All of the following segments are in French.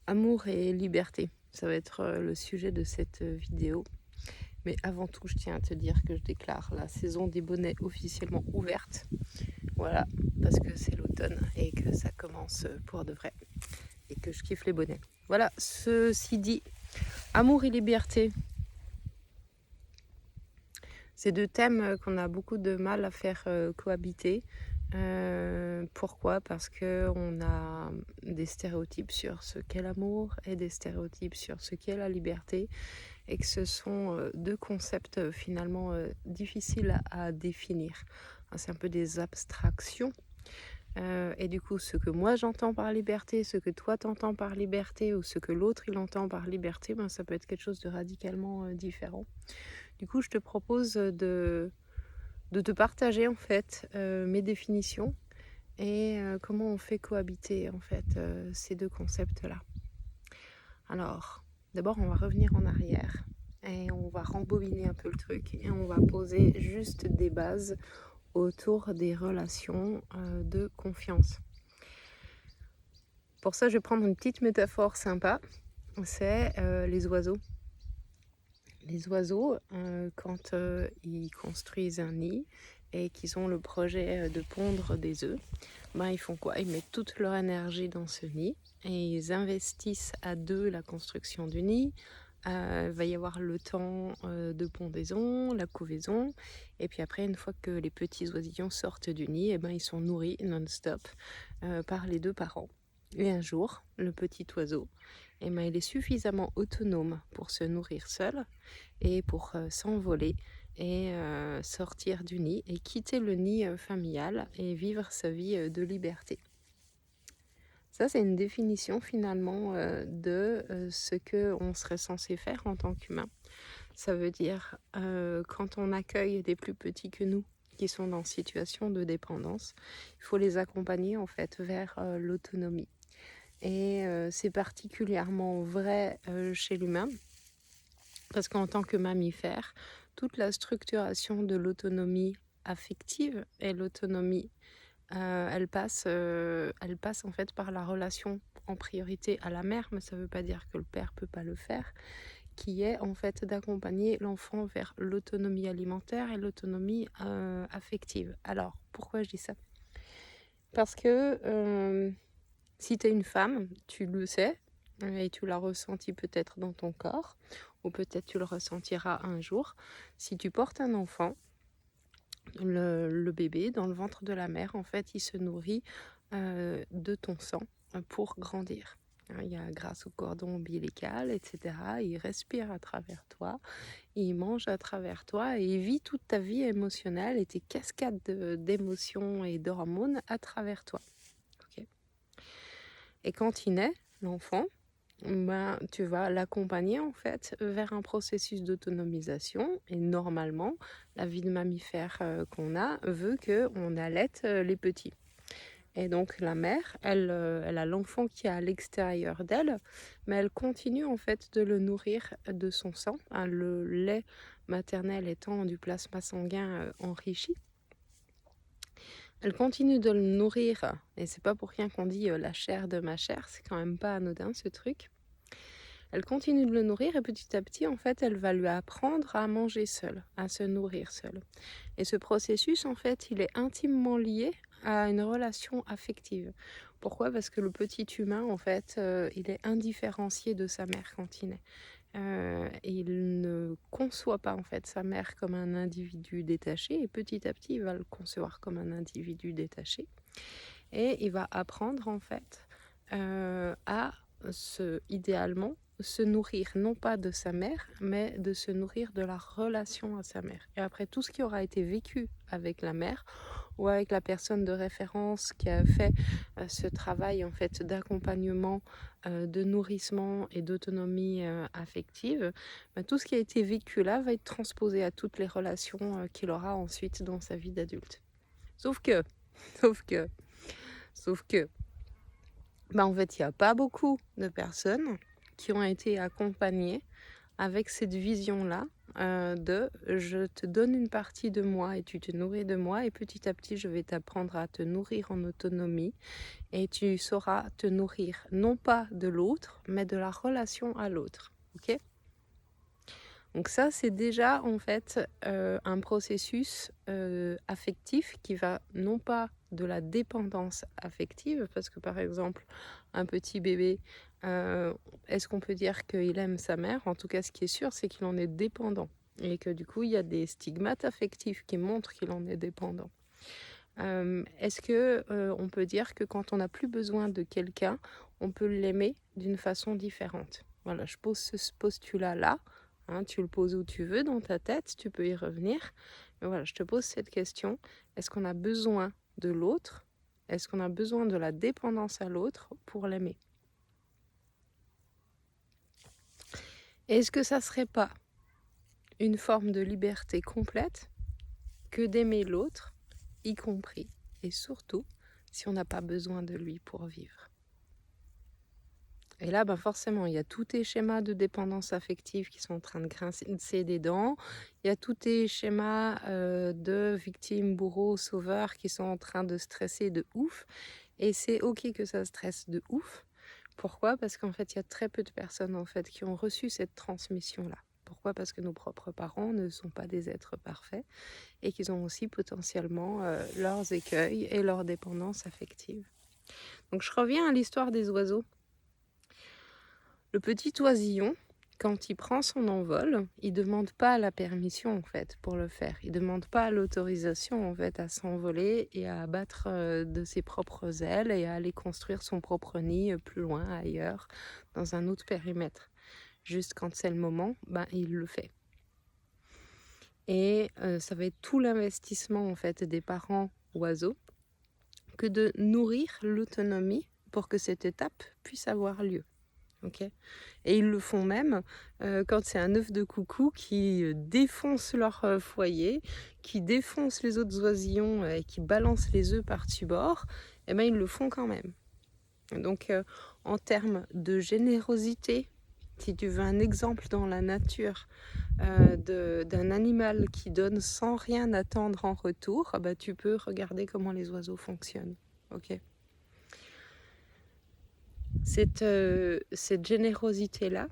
Amour et liberté, ça va être le sujet de cette vidéo. Mais avant tout, je tiens à te dire que je déclare la saison des bonnets officiellement ouverte. Voilà, parce que c'est l'automne et que ça commence pour de vrai. Et que je kiffe les bonnets. Voilà, ceci dit, amour et liberté, c'est deux thèmes qu'on a beaucoup de mal à faire cohabiter. Pourquoi? Parce qu'on a des stéréotypes sur ce qu'est l'amour et des stéréotypes sur ce qu'est la liberté, et que ce sont deux concepts finalement difficiles à définir. C'est un peu des abstractions. Et du coup, ce que moi j'entends par liberté, ce que toi t'entends par liberté, ou ce que l'autre il entend par liberté, ça peut être quelque chose de radicalement différent. Du coup, je te propose de te partager en fait mes définitions et comment on fait cohabiter en fait ces deux concepts-là. Alors, d'abord, on va revenir en arrière et on va rembobiner un peu le truc et on va poser juste des bases autour des relations de confiance. Pour ça, je vais prendre une petite métaphore sympa, c'est les oiseaux. Les oiseaux, quand ils construisent un nid et qu'ils ont le projet de pondre des œufs, ils font quoi? Ils mettent toute leur énergie dans ce nid et ils investissent à deux la construction du nid. Il va y avoir le temps de pondaison, la couvaison, et puis après, une fois que les petits oisillons sortent du nid, ils sont nourris non-stop par les deux parents. Et un jour, le petit oiseau, il est suffisamment autonome pour se nourrir seul et pour s'envoler et sortir du nid et quitter le nid familial et vivre sa vie de liberté. Ça, c'est une définition finalement de ce qu'on serait censé faire en tant qu'humain. Ça veut dire quand on accueille des plus petits que nous qui sont dans situation de dépendance, il faut les accompagner en fait vers l'autonomie. Et c'est particulièrement vrai chez l'humain parce qu'en tant que mammifère, toute la structuration de l'autonomie affective et l'autonomie, elle passe en fait par la relation en priorité à la mère, mais ça ne veut pas dire que le père ne peut pas le faire, qui est en fait d'accompagner l'enfant vers l'autonomie alimentaire et l'autonomie affective. Alors, pourquoi je dis ça? Parce que si tu es une femme, tu le sais, et tu l'as ressenti peut-être dans ton corps, ou peut-être tu le ressentiras un jour. Si tu portes un enfant, le bébé dans le ventre de la mère, en fait, il se nourrit de ton sang pour grandir. Il y a grâce au cordon ombilical, etc. Il respire à travers toi, il mange à travers toi et il vit toute ta vie émotionnelle et tes cascades d'émotions et d'hormones à travers toi. Okay. Et quand il naît, l'enfant, tu vas l'accompagner en fait vers un processus d'autonomisation, et normalement la vie de mammifère qu'on a veut qu'on allaite les petits, et donc la mère elle a l'enfant qui est à l'extérieur d'elle, mais elle continue en fait de le nourrir de son sang, le lait maternel étant du plasma sanguin enrichi. Elle continue de le nourrir, et c'est pas pour rien qu'on dit la chair de ma chair, c'est quand même pas anodin ce truc. Elle continue de le nourrir et petit à petit, en fait, elle va lui apprendre à manger seule, à se nourrir seule. Et ce processus, en fait, il est intimement lié à une relation affective. Pourquoi? Parce que le petit humain, en fait, il est indifférencié de sa mère quand il naît. Il ne conçoit pas, en fait, sa mère comme un individu détaché, et petit à petit, il va le concevoir comme un individu détaché. Et il va apprendre, en fait, à idéalement, se nourrir non pas de sa mère, mais de se nourrir de la relation à sa mère. Et après tout ce qui aura été vécu avec la mère ou avec la personne de référence qui a fait ce travail en fait d'accompagnement, de nourrissement et d'autonomie affective, tout ce qui a été vécu là va être transposé à toutes les relations qu'il aura ensuite dans sa vie d'adulte. Sauf que, sauf que, sauf que, en fait, il n'y a pas beaucoup de personnes qui ont été accompagnées avec cette vision-là de je te donne une partie de moi et tu te nourris de moi et petit à petit je vais t'apprendre à te nourrir en autonomie et tu sauras te nourrir non pas de l'autre mais de la relation à l'autre. Ok ? Donc ça, c'est déjà en fait un processus affectif qui va non pas de la dépendance affective, parce que par exemple, un petit bébé, est-ce qu'on peut dire qu'il aime sa mère? En tout cas, ce qui est sûr, c'est qu'il en est dépendant. Et que du coup, il y a des stigmates affectifs qui montrent qu'il en est dépendant. Est-ce que on peut dire que quand on n'a plus besoin de quelqu'un, on peut l'aimer d'une façon différente? Voilà, je pose ce postulat-là. Hein, tu le poses où tu veux dans ta tête, tu peux y revenir. Mais voilà, je te pose cette question. Est-ce qu'on a besoin de l'autre? Est-ce qu'on a besoin de la dépendance à l'autre pour l'aimer? Est-ce que ça serait pas une forme de liberté complète que d'aimer l'autre, y compris et surtout si on n'a pas besoin de lui pour vivre? Et là, forcément, il y a tous tes schémas de dépendance affective qui sont en train de grincer des dents. Il y a tous tes schémas de victime, bourreau, sauveur qui sont en train de stresser de ouf. Et c'est ok que ça stresse de ouf. Pourquoi? Parce qu'en fait, il y a très peu de personnes en fait, qui ont reçu cette transmission-là. Pourquoi? Parce que nos propres parents ne sont pas des êtres parfaits et qu'ils ont aussi potentiellement leurs écueils et leur dépendance affective. Donc je reviens à l'histoire des oiseaux. Le petit oisillon, quand il prend son envol, il demande pas la permission en fait pour le faire. Il demande pas l'autorisation en fait à s'envoler et à abattre de ses propres ailes et à aller construire son propre nid plus loin, ailleurs, dans un autre périmètre. Juste quand c'est le moment, il le fait. Et ça va être tout l'investissement en fait des parents oiseaux que de nourrir l'autonomie pour que cette étape puisse avoir lieu. Okay. Et ils le font même quand c'est un œuf de coucou qui défonce leur foyer, qui défonce les autres oisillons et qui balance les œufs par-dessus bord, ils le font quand même. Donc en termes de générosité, si tu veux un exemple dans la nature d'un animal qui donne sans rien attendre en retour, tu peux regarder comment les oiseaux fonctionnent. Ok. Cette générosité-là,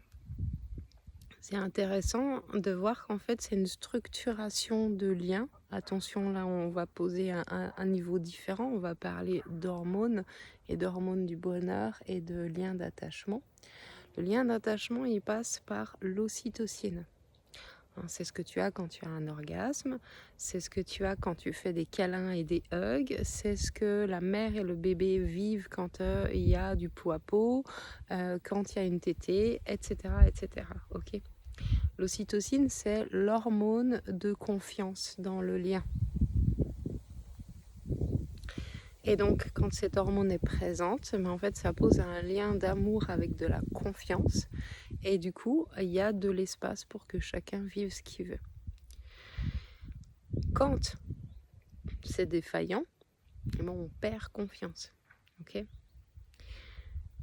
c'est intéressant de voir qu'en fait, c'est une structuration de liens. Attention, là, on va poser un niveau différent. On va parler d'hormones et d'hormones du bonheur et de liens d'attachement. Le lien d'attachement, il passe par l'ocytocine. C'est ce que tu as quand tu as un orgasme, c'est ce que tu as quand tu fais des câlins et des hugs, c'est ce que la mère et le bébé vivent quand il y a du pot à pot, quand il y a une tétée, etc. etc. Okay. L'ocytocine, c'est l'hormone de confiance dans le lien. Et donc, quand cette hormone est présente, en fait, ça pose un lien d'amour avec de la confiance. Et du coup, il y a de l'espace pour que chacun vive ce qu'il veut. Quand c'est défaillant, on perd confiance. Okay.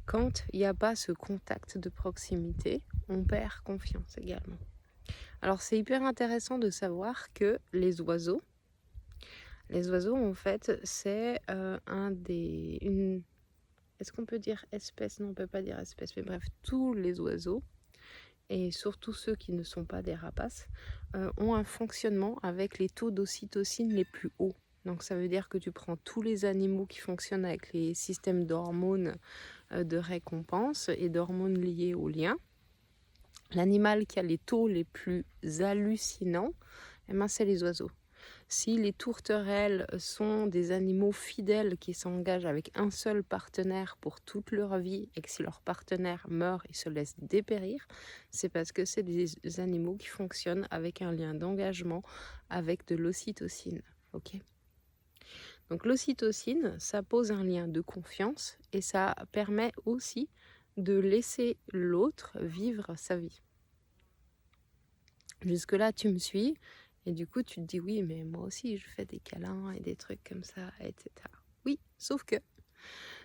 Quand il n'y a pas ce contact de proximité, on perd confiance également. Alors, c'est hyper intéressant de savoir que les oiseaux, en fait, c'est est-ce qu'on peut dire espèce? Non, on ne peut pas dire espèce, mais bref, tous les oiseaux, et surtout ceux qui ne sont pas des rapaces, ont un fonctionnement avec les taux d'ocytocine les plus hauts. Donc ça veut dire que tu prends tous les animaux qui fonctionnent avec les systèmes d'hormones de récompense et d'hormones liées au lien. L'animal qui a les taux les plus hallucinants, c'est les oiseaux. Si les tourterelles sont des animaux fidèles qui s'engagent avec un seul partenaire pour toute leur vie et que si leur partenaire meurt, ils se laissent dépérir, c'est parce que c'est des animaux qui fonctionnent avec un lien d'engagement avec de l'ocytocine. Okay. Donc l'ocytocine, ça pose un lien de confiance et ça permet aussi de laisser l'autre vivre sa vie. Jusque-là, tu me suis et du coup, tu te dis oui, mais moi aussi, je fais des câlins et des trucs comme ça, etc. Oui, sauf que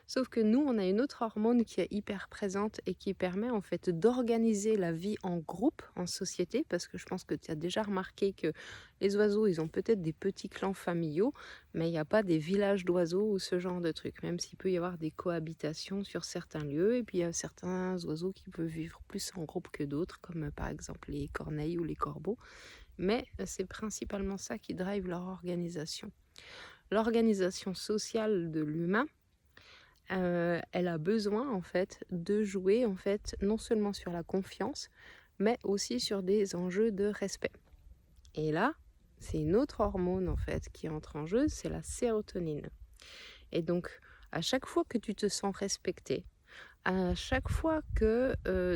Sauf que nous, on a une autre hormone qui est hyper présente et qui permet en fait d'organiser la vie en groupe, en société, parce que je pense que tu as déjà remarqué que les oiseaux, ils ont peut-être des petits clans familiaux, mais il n'y a pas des villages d'oiseaux ou ce genre de trucs, même s'il peut y avoir des cohabitations sur certains lieux, et puis il y a certains oiseaux qui peuvent vivre plus en groupe que d'autres, comme par exemple les corneilles ou les corbeaux, mais c'est principalement ça qui drive leur organisation. L'organisation sociale de l'humain, elle a besoin en fait de jouer en fait non seulement sur la confiance, mais aussi sur des enjeux de respect. Et là, c'est une autre hormone en fait qui entre en jeu, c'est la sérotonine. Et donc, à chaque fois que tu te sens respecté, à chaque fois que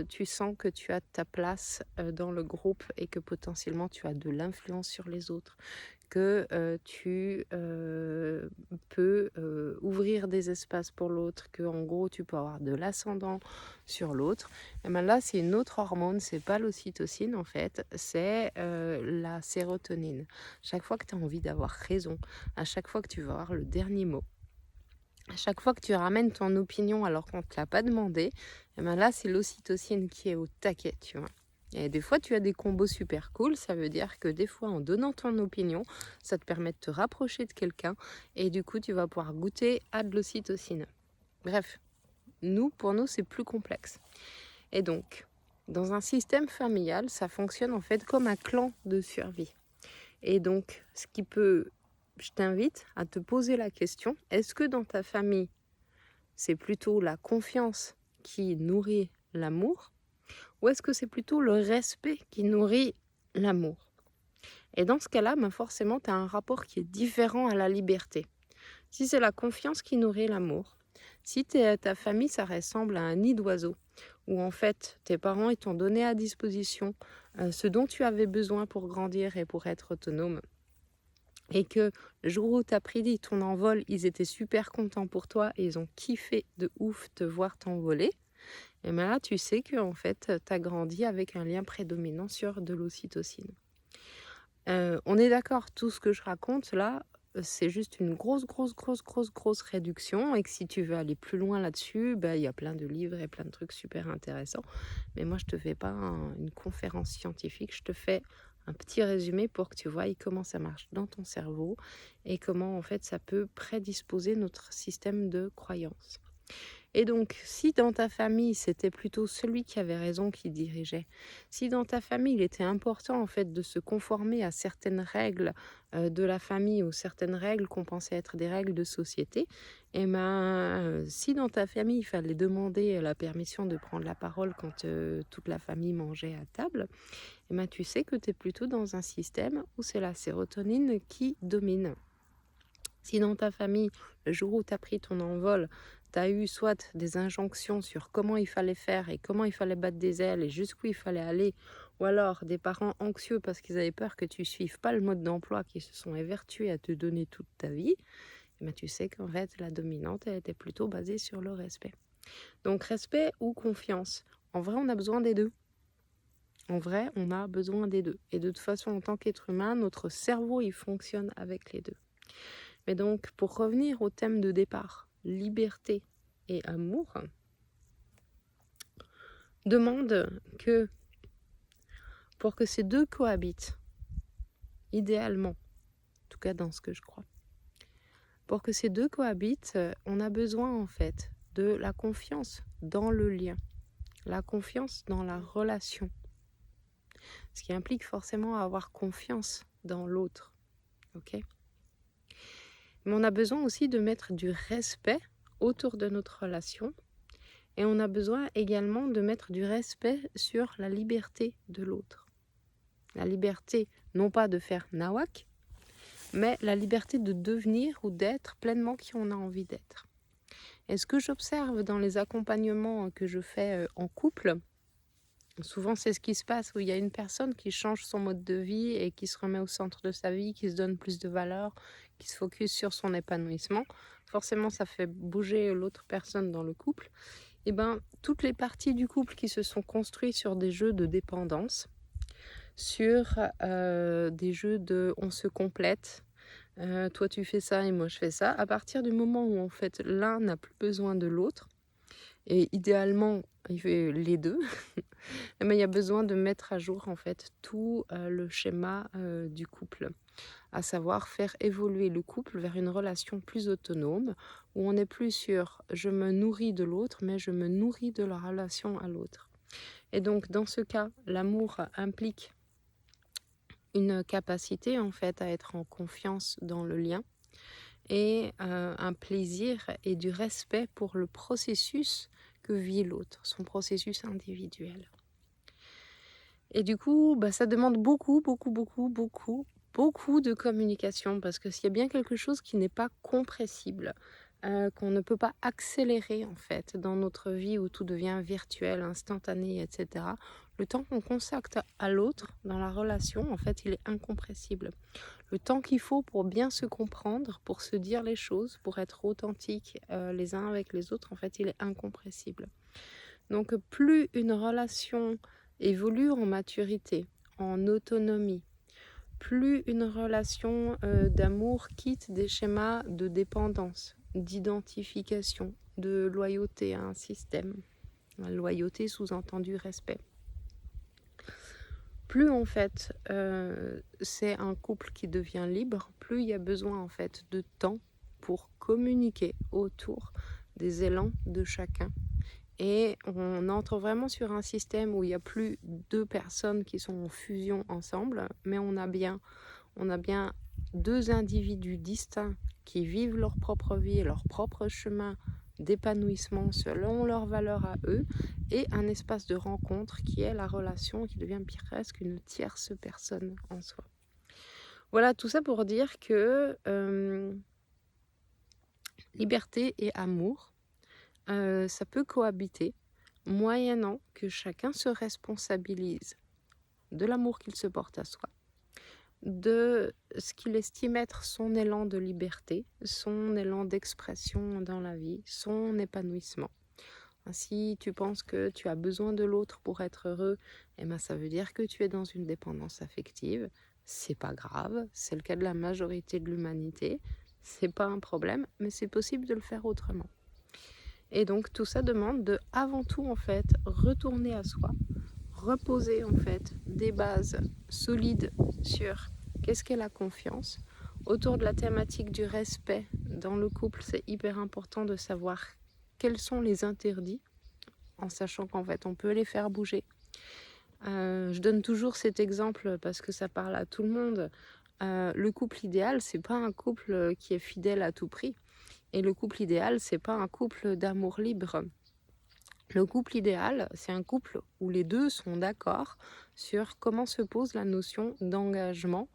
tu sens que tu as ta place dans le groupe et que potentiellement tu as de l'influence sur les autres, que tu peux ouvrir des espaces pour l'autre, que en gros tu peux avoir de l'ascendant sur l'autre, et ben là c'est une autre hormone, c'est pas l'ocytocine en fait, c'est la sérotonine. Chaque fois que tu as envie d'avoir raison, à chaque fois que tu vas avoir le dernier mot, à chaque fois que tu ramènes ton opinion alors qu'on ne te l'a pas demandé, et ben là c'est l'ocytocine qui est au taquet, tu vois. Et des fois, tu as des combos super cool. Ça veut dire que des fois, en donnant ton opinion, ça te permet de te rapprocher de quelqu'un. Et du coup, tu vas pouvoir goûter à de l'ocytocine. Bref, pour nous, c'est plus complexe. Et donc, dans un système familial, ça fonctionne en fait comme un clan de survie. Et donc, je t'invite à te poser la question, est-ce que dans ta famille, c'est plutôt la confiance qui nourrit l'amour? Ou est-ce que c'est plutôt le respect qui nourrit l'amour? Et dans ce cas-là, forcément, tu as un rapport qui est différent à la liberté. Si c'est la confiance qui nourrit l'amour, si ta famille, ça ressemble à un nid d'oiseaux, où en fait, tes parents ils t'ont donné à disposition ce dont tu avais besoin pour grandir et pour être autonome, et que le jour où tu as pris ton envol, ils étaient super contents pour toi et ils ont kiffé de ouf te voir t'envoler, et bien là, tu sais que en fait, tu as grandi avec un lien prédominant sur de l'ocytocine. On est d'accord, tout ce que je raconte là, c'est juste une grosse réduction, et que si tu veux aller plus loin là-dessus, il y a plein de livres et plein de trucs super intéressants. Mais moi, je te fais pas une conférence scientifique, je te fais un petit résumé pour que tu voies comment ça marche dans ton cerveau et comment en fait ça peut prédisposer notre système de croyances. Et donc, si dans ta famille, c'était plutôt celui qui avait raison qui dirigeait, si dans ta famille, il était important en fait de se conformer à certaines règles de la famille ou certaines règles qu'on pensait être des règles de société, et si dans ta famille, il fallait demander la permission de prendre la parole quand toute la famille mangeait à table, et tu sais que tu es plutôt dans un système où c'est la sérotonine qui domine. Si dans ta famille, le jour où tu as pris ton envol, tu as eu soit des injonctions sur comment il fallait faire et comment il fallait battre des ailes et jusqu'où il fallait aller, ou alors des parents anxieux parce qu'ils avaient peur que tu ne suives pas le mode d'emploi qui se sont évertués à te donner toute ta vie, tu sais qu'en fait, la dominante, elle était plutôt basée sur le respect. Donc, respect ou confiance, en vrai, on a besoin des deux. En vrai, on a besoin des deux. Et de toute façon, en tant qu'être humain, notre cerveau, il fonctionne avec les deux. Mais donc, pour revenir au thème de départ, liberté et amour, demande que pour que ces deux cohabitent, idéalement, en tout cas dans ce que je crois, pour que ces deux cohabitent, on a besoin en fait de la confiance dans le lien, la confiance dans la relation, ce qui implique forcément avoir confiance dans l'autre, ok ? Mais on a besoin aussi de mettre du respect autour de notre relation. Et on a besoin également de mettre du respect sur la liberté de l'autre. La liberté, non pas de faire nawak, mais la liberté de devenir ou d'être pleinement qui on a envie d'être. Et ce que j'observe dans les accompagnements que je fais en couple, souvent c'est ce qui se passe où il y a une personne qui change son mode de vie et qui se remet au centre de sa vie, qui se donne plus de valeur, qui se focus sur son épanouissement. Forcément, ça fait bouger l'autre personne dans le couple. Et toutes les parties du couple qui se sont construites sur des jeux de dépendance, sur des jeux de on se complète, toi tu fais ça et moi je fais ça. À partir du moment où en fait l'un n'a plus besoin de l'autre, et idéalement il fait les deux, eh ben, il y a besoin de mettre à jour en fait tout le schéma du couple, à savoir faire évoluer le couple vers une relation plus autonome, où on n'est plus sur je me nourris de l'autre, mais je me nourris de la relation à l'autre. Et donc dans ce cas, l'amour implique une capacité en fait à être en confiance dans le lien et un plaisir et du respect pour le processus que vit l'autre, son processus individuel. Et du coup, ça demande beaucoup de communication, parce que s'il y a bien quelque chose qui n'est pas compressible, qu'on ne peut pas accélérer en fait dans notre vie où tout devient virtuel, instantané, etc. Le temps qu'on consacre à l'autre dans la relation, en fait, il est incompressible. Le temps qu'il faut pour bien se comprendre, pour se dire les choses, pour être authentique les uns avec les autres, en fait, il est incompressible. Donc plus une relation évolue en maturité, en autonomie, plus une relation d'amour quitte des schémas de dépendance, d'identification, de loyauté à un système. La loyauté sous-entendu respect. Plus en fait c'est un couple qui devient libre, plus il y a besoin en fait de temps pour communiquer autour des élans de chacun. Et on entre vraiment sur un système où il n'y a plus deux personnes qui sont en fusion ensemble, mais on a bien deux individus distincts qui vivent leur propre vie, leur propre chemin d'épanouissement selon leurs valeurs à eux, et un espace de rencontre qui est la relation, qui devient presque une tierce personne en soi. Voilà, tout ça pour dire que liberté et amour, ça peut cohabiter, moyennant que chacun se responsabilise de l'amour qu'il se porte à soi, de ce qu'il estime être son élan de liberté, son élan d'expression dans la vie, son épanouissement. Si tu penses que tu as besoin de l'autre pour être heureux, ça veut dire que tu es dans une dépendance affective. C'est pas grave, c'est le cas de la majorité de l'humanité, c'est pas un problème, mais c'est possible de le faire autrement. Et donc tout ça demande de, avant tout en fait, retourner à soi, reposer en fait des bases solides sur qu'est-ce qu'est la confiance. Autour de la thématique du respect dans le couple, c'est hyper important de savoir quels sont les interdits, en sachant qu'en fait on peut les faire bouger. Je donne toujours cet exemple parce que ça parle à tout le monde. Le couple idéal, c'est pas un couple qui est fidèle à tout prix. Et le couple idéal, c'est pas un couple d'amour libre. Le couple idéal, c'est un couple où les deux sont d'accord sur comment se pose la notion d'engagement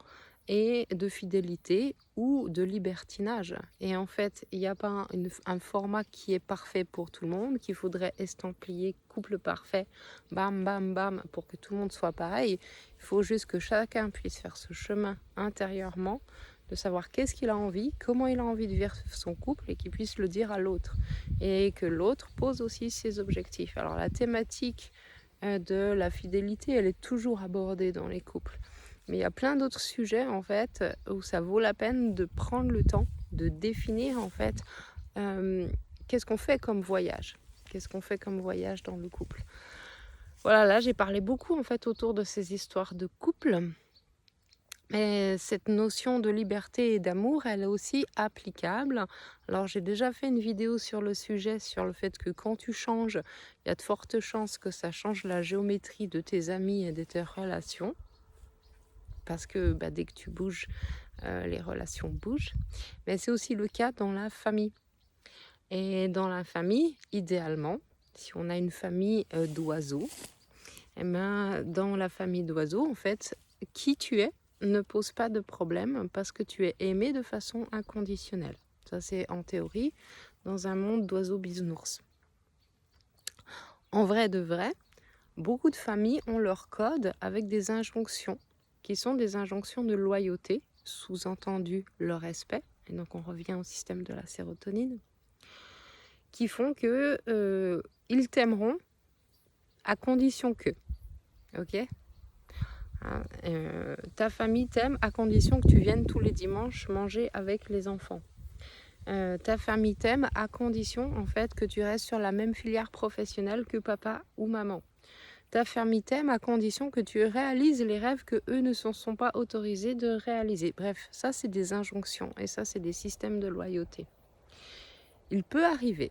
et de fidélité ou de libertinage. Et en fait, il n'y a pas un format qui est parfait pour tout le monde, qu'il faudrait estampiller couple parfait, bam, bam, bam, pour que tout le monde soit pareil. Il faut juste que chacun puisse faire ce chemin intérieurement, de savoir qu'est-ce qu'il a envie, comment il a envie de vivre son couple, et qu'il puisse le dire à l'autre. Et que l'autre pose aussi ses objectifs. Alors la thématique de la fidélité, elle est toujours abordée dans les couples. Mais il y a plein d'autres sujets en fait où ça vaut la peine de prendre le temps de définir en fait qu'est-ce qu'on fait comme voyage. Qu'est-ce qu'on fait comme voyage dans le couple. Voilà, là j'ai parlé beaucoup en fait autour de ces histoires de couple. Mais cette notion de liberté et d'amour, elle est aussi applicable. Alors j'ai déjà fait une vidéo sur le sujet, sur le fait que quand tu changes, il y a de fortes chances que ça change la géométrie de tes amis et de tes relations. Parce que dès que tu bouges, les relations bougent. Mais c'est aussi le cas dans la famille. Et dans la famille, idéalement, si on a une famille d'oiseaux, dans la famille d'oiseaux, en fait, qui tu es ne pose pas de problème parce que tu es aimé de façon inconditionnelle. Ça, c'est en théorie dans un monde d'oiseaux bisounours. En vrai de vrai, beaucoup de familles ont leur code avec des injonctions qui sont des injonctions de loyauté, sous-entendu le respect, et donc on revient au système de la sérotonine, qui font que ils t'aimeront à condition que, ok ? Hein. Ta famille t'aime à condition que tu viennes tous les dimanches manger avec les enfants. Ta famille t'aime à condition en fait que tu restes sur la même filière professionnelle que papa ou maman. Ta famille t'aime à condition que tu réalises les rêves que eux ne se sont pas autorisés de réaliser. Bref, ça c'est des injonctions et ça c'est des systèmes de loyauté. Il peut arriver,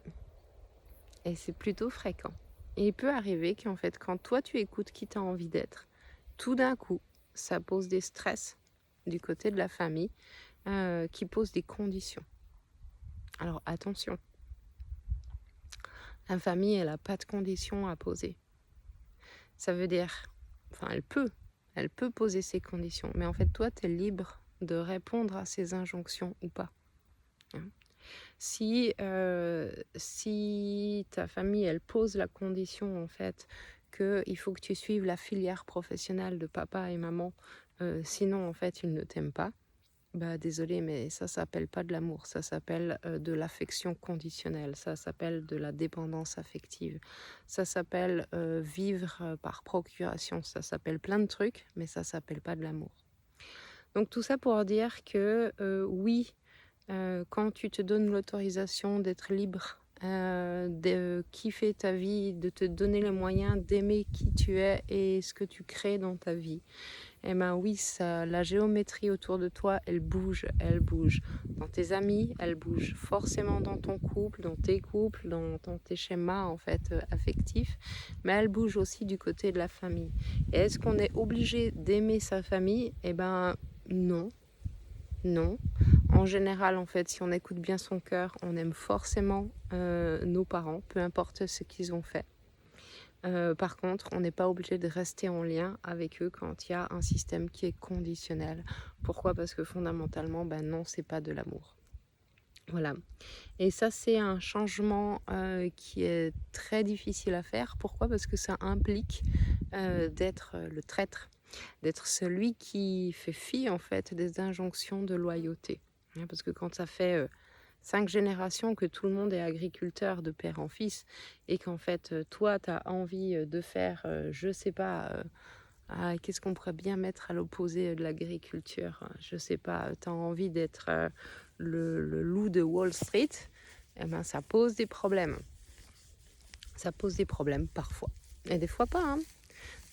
et c'est plutôt fréquent, et il peut arriver qu'en fait quand toi tu écoutes qui tu as envie d'être, tout d'un coup ça pose des stress du côté de la famille qui pose des conditions. Alors attention, la famille elle n'a pas de conditions à poser. Ça veut dire, enfin elle peut poser ses conditions, mais en fait toi tu es libre de répondre à ces injonctions ou pas. Hein. Si ta famille elle pose la condition en fait qu'il faut que tu suives la filière professionnelle de papa et maman, sinon en fait ils ne t'aiment pas, bah désolé mais ça s'appelle pas de l'amour, ça s'appelle de l'affection conditionnelle, ça s'appelle de la dépendance affective, ça s'appelle vivre par procuration, ça s'appelle plein de trucs, mais ça s'appelle pas de l'amour. Donc tout ça pour dire que oui, quand tu te donnes l'autorisation d'être libre, de kiffer ta vie, de te donner les moyens d'aimer qui tu es et ce que tu crées dans ta vie, eh ben oui, ça, la géométrie autour de toi, elle bouge, elle bouge. Dans tes amis, elle bouge forcément dans ton couple, dans tes couples, dans tes schémas en fait affectifs, mais elle bouge aussi du côté de la famille. Et est-ce qu'on est obligé d'aimer sa famille? Eh ben non, non. En général, en fait, si on écoute bien son cœur, on aime forcément nos parents, peu importe ce qu'ils ont fait. Par contre, on n'est pas obligé de rester en lien avec eux quand il y a un système qui est conditionnel. Pourquoi? Parce que fondamentalement, ben non, c'est pas de l'amour. Voilà. Et ça, c'est un changement qui est très difficile à faire. Pourquoi? Parce que ça implique d'être le traître, d'être celui qui fait fi en fait des injonctions de loyauté. Hein, parce que quand ça fait 5 générations que tout le monde est agriculteur de père en fils et qu'en fait toi tu as envie de faire, je sais pas, qu'est-ce qu'on pourrait bien mettre à l'opposé de l'agriculture? Je sais pas, tu as envie d'être le loup de Wall Street, eh ben ça pose des problèmes. Ça pose des problèmes parfois. Et des fois pas, hein.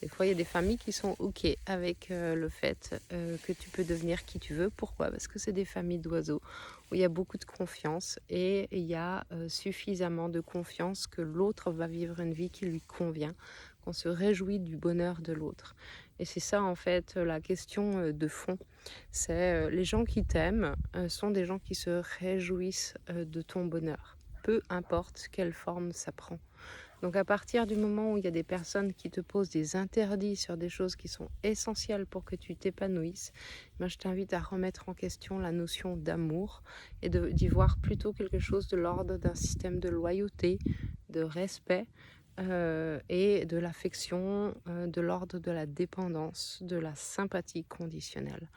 Des fois, il y a des familles qui sont OK avec le fait que tu peux devenir qui tu veux. Pourquoi? Parce que c'est des familles d'oiseaux où il y a beaucoup de confiance et il y a suffisamment de confiance que l'autre va vivre une vie qui lui convient, qu'on se réjouit du bonheur de l'autre. Et c'est ça, en fait, la question de fond. C'est les gens qui t'aiment sont des gens qui se réjouissent de ton bonheur, peu importe quelle forme ça prend. Donc à partir du moment où il y a des personnes qui te posent des interdits sur des choses qui sont essentielles pour que tu t'épanouisses, ben je t'invite à remettre en question la notion d'amour et d'y voir plutôt quelque chose de l'ordre d'un système de loyauté, de respect et de l'affection, de l'ordre de la dépendance, de la sympathie conditionnelle.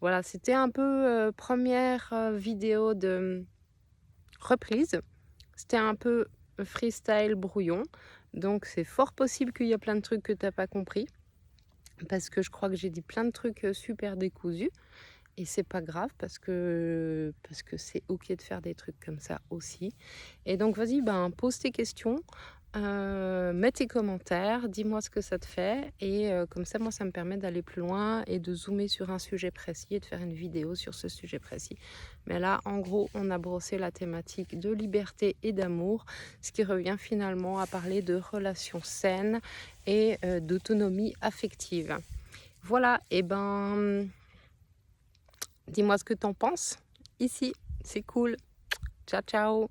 Voilà, c'était un peu première vidéo de reprise. C'était un peu freestyle brouillon. Donc c'est fort possible qu'il y a plein de trucs que tu n'as pas compris. Parce que je crois que j'ai dit plein de trucs super décousus. Et c'est pas grave parce que c'est ok de faire des trucs comme ça aussi. Et donc vas-y, pose tes questions. Mets tes commentaires, dis-moi ce que ça te fait et comme ça moi ça me permet d'aller plus loin et de zoomer sur un sujet précis et de faire une vidéo sur ce sujet précis. Mais là en gros on a brossé la thématique de liberté et d'amour, ce qui revient finalement à parler de relations saines et d'autonomie affective. Voilà, et dis-moi ce que t'en penses ici, c'est cool. Ciao ciao.